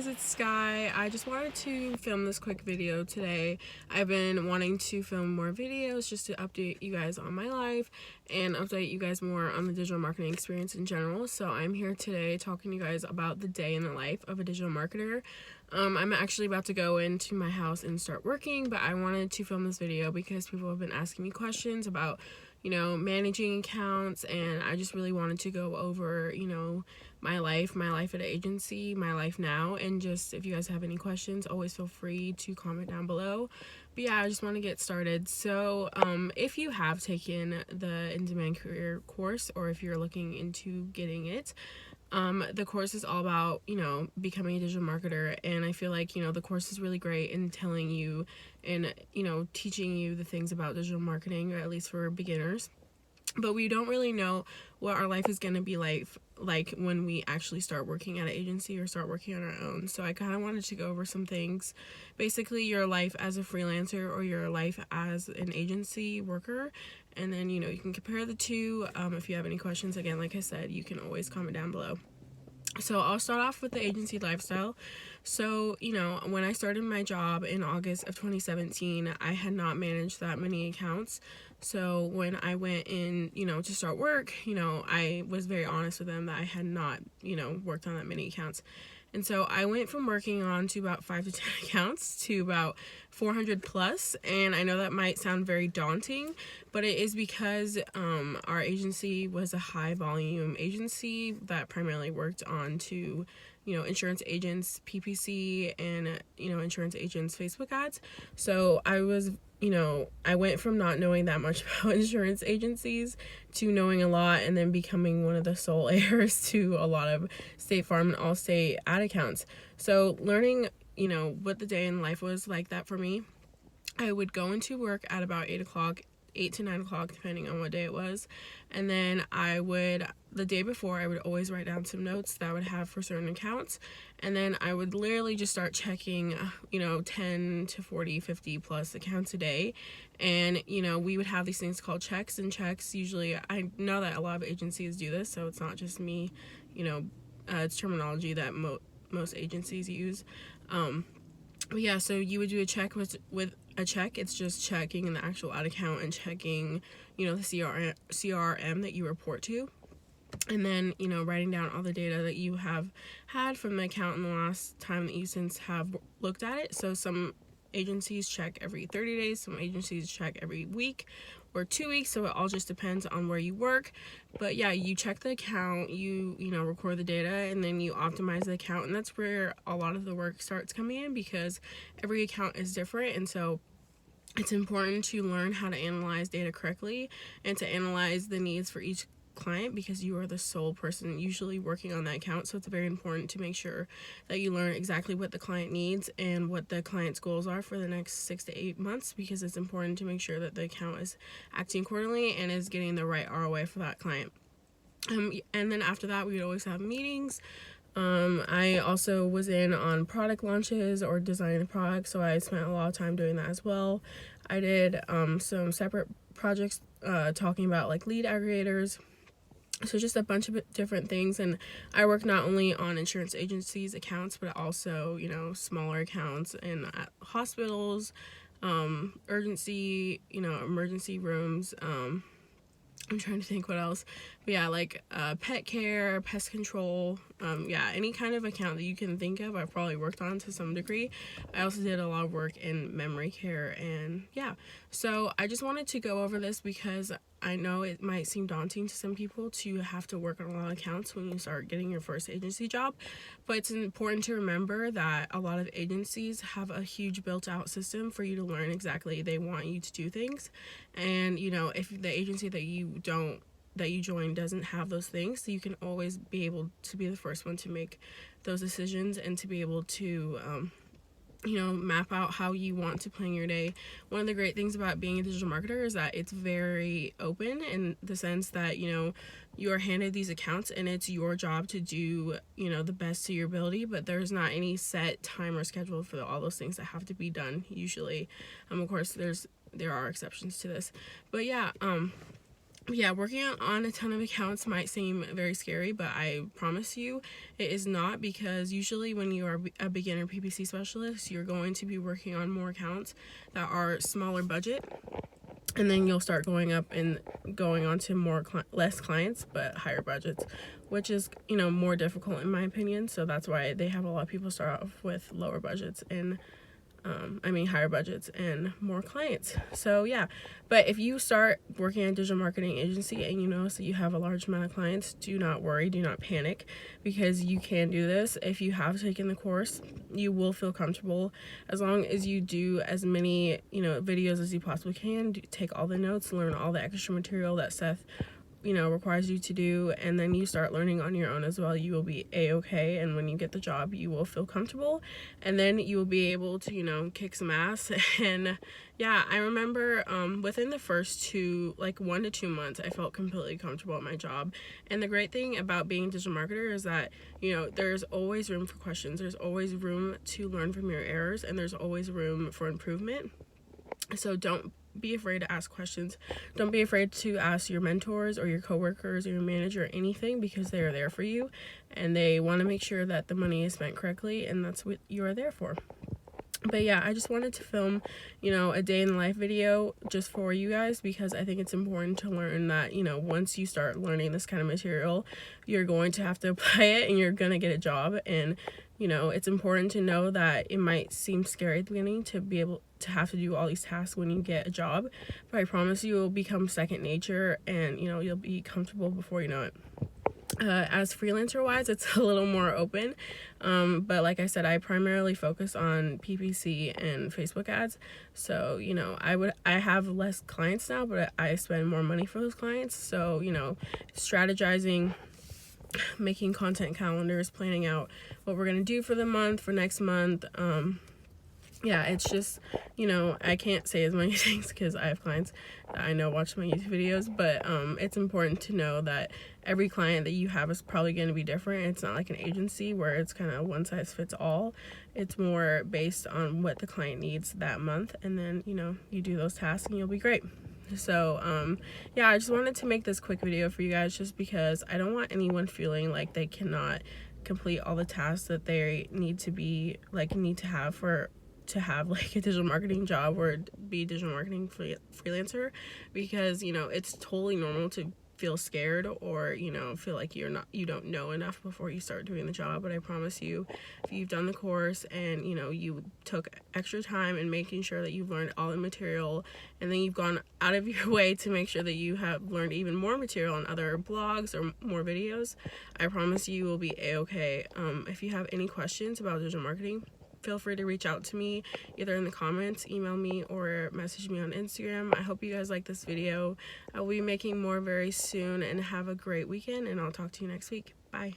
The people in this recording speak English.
guys, it's Sky. I just wanted to film this quick video today. I've been wanting to film more videos just to update you guys on my life and update you guys more on the digital marketing experience in general. So I'm here today talking to you guys about the day in the life of a digital marketer. I'm actually about to go into my house and start working, but I wanted to film this video because people have been asking me questions about, managing accounts, and I just really wanted to go over, my life at an agency, my life now, and just if you guys have any questions, always feel free to comment down below. But yeah, I just want to get started. So if you have taken the Indemand Career Course, or if you're looking into getting it, the course is all about, becoming a digital marketer, and I feel like, the course is really great in telling you and, teaching you the things about digital marketing, or at least for beginners. But we don't really know what our life is going to be like when we actually start working at an agency or start working on our own. So I kind of wanted to go over some things, basically your life as a freelancer or your life as an agency worker. And then, you can compare the two. If you have any questions, again, like I said, you can always comment down below. So I'll start off with the agency lifestyle. So, when I started my job in August of 2017, I had not managed that many accounts. So when I went in, to start work, I was very honest with them that I had not, worked on that many accounts. And so I went from working on to about 5 to 10 accounts to about 400 plus. And I know that might sound very daunting, but it is because our agency was a high volume agency that primarily worked on to, insurance agents, PPC, and, insurance agents' Facebook ads. So I was, I went from not knowing that much about insurance agencies to knowing a lot, and then becoming one of the sole heirs to a lot of State Farm and Allstate ad accounts. So learning, what the day in life was like that for me, I would go into work at about 8 to 9 o'clock, depending on what day it was. And then the day before, I would always write down some notes that I would have for certain accounts. And then I would literally just start checking, 10 to 40, 50 plus accounts a day. And, we would have these things called checks, and checks usually, I know that a lot of agencies do this, so it's not just me, it's terminology that most agencies use. But yeah, so you would do a check with a check. It's just checking in the actual ad account and checking, the CRM that you report to. And then, writing down all the data that you have had from the account in the last time that you since have looked at it. So some agencies check every 30 days, some agencies check every week or 2 weeks, so it all just depends on where you work. But yeah, you check the account, you record the data, and then you optimize the account, and that's where a lot of the work starts coming in, because every account is different. And so it's important to learn how to analyze data correctly and to analyze the needs for each client, because you are the sole person usually working on that account. So it's very important to make sure that you learn exactly what the client needs and what the client's goals are for the next 6 to 8 months, because it's important to make sure that the account is acting accordingly and is getting the right ROI for that client. And then after that, we would always have meetings. I also was in on product launches or designing products, so I spent a lot of time doing that as well. I did some separate projects talking about like lead aggregators. So just a bunch of different things. And I work not only on insurance agencies accounts, but also, smaller accounts in hospitals, emergency rooms. I'm trying to think what else. But yeah, like pet care, pest control, any kind of account that you can think of, I've probably worked on to some degree. I also did a lot of work in memory care, and yeah. So I just wanted to go over this because I know it might seem daunting to some people to have to work on a lot of accounts when you start getting your first agency job. But it's important to remember that a lot of agencies have a huge built out system for you to learn exactly they want you to do things. And, if the agency that you join doesn't have those things, so you can always be able to be the first one to make those decisions and to be able to map out how you want to plan your day. One of the great things about being a digital marketer is that it's very open, in the sense that, you are handed these accounts and it's your job to do, the best to your ability, but there's not any set time or schedule for all those things that have to be done usually. Of course, there are exceptions to this. But yeah, Yeah, working on a ton of accounts might seem very scary, but I promise you it is not, because usually when you are a beginner PPC specialist, you're going to be working on more accounts that are smaller budget, and then you'll start going up and going on to less clients but higher budgets, which is, you know, more difficult in my opinion. So that's why they have a lot of people start off with lower budgets and higher budgets and more clients. So yeah, but if you start working at a digital marketing agency and you notice that you have a large amount of clients, do not worry, do not panic, because you can do this. If you have taken the course, you will feel comfortable as long as you do as many, you know, videos as you possibly can. Take all the notes, learn all the extra material that Seth, you know, requires you to do, and then you start learning on your own as well. You will be a-okay, and when you get the job, you will feel comfortable, and then you will be able to, you know, kick some ass. And yeah, I remember within the first 1 to 2 months, I felt completely comfortable at my job. And the great thing about being a digital marketer is that, you know, there's always room for questions, there's always room to learn from your errors, and there's always room for improvement. So don't be afraid to ask questions. Don't be afraid to ask your mentors or your coworkers or your manager anything, because they are there for you and they want to make sure that the money is spent correctly, and that's what you are there for. But yeah, I just wanted to film, you know, a day in the life video just for you guys, because I think it's important to learn that, you know, once you start learning this kind of material, you're going to have to apply it and you're going to get a job. And, you know, it's important to know that it might seem scary at the beginning to be able to have to do all these tasks when you get a job, but I promise you it will become second nature, and, you know, you'll be comfortable before you know it. As freelancer wise, it's a little more open, but like I said, I primarily focus on PPC and Facebook ads. So, you know, I have less clients now, but I spend more money for those clients. So, you know, strategizing, making content calendars, planning out what we're gonna do for the month, for next month. Yeah, it's just, you know, I can't say as many things because I have clients that I know watch my YouTube videos, but it's important to know that every client that you have is probably going to be different. It's not like an agency where it's kind of one size fits all. It's more based on what the client needs that month, and then, you know, you do those tasks and you'll be great. So yeah, I just wanted to make this quick video for you guys, just because I don't want anyone feeling like they cannot complete all the tasks that they need to have like a digital marketing job or be a digital marketing freelancer, because, you know, it's totally normal to feel scared or, you know, feel like you don't know enough before you start doing the job. But I promise you, if you've done the course and, you know, you took extra time in making sure that you've learned all the material, and then you've gone out of your way to make sure that you have learned even more material on other blogs or more videos, I promise you will be a-okay. If you have any questions about digital marketing, feel free to reach out to me either in the comments, email me, or message me on Instagram. I hope you guys like this video. I will be making more very soon, and have a great weekend, and I'll talk to you next week. Bye.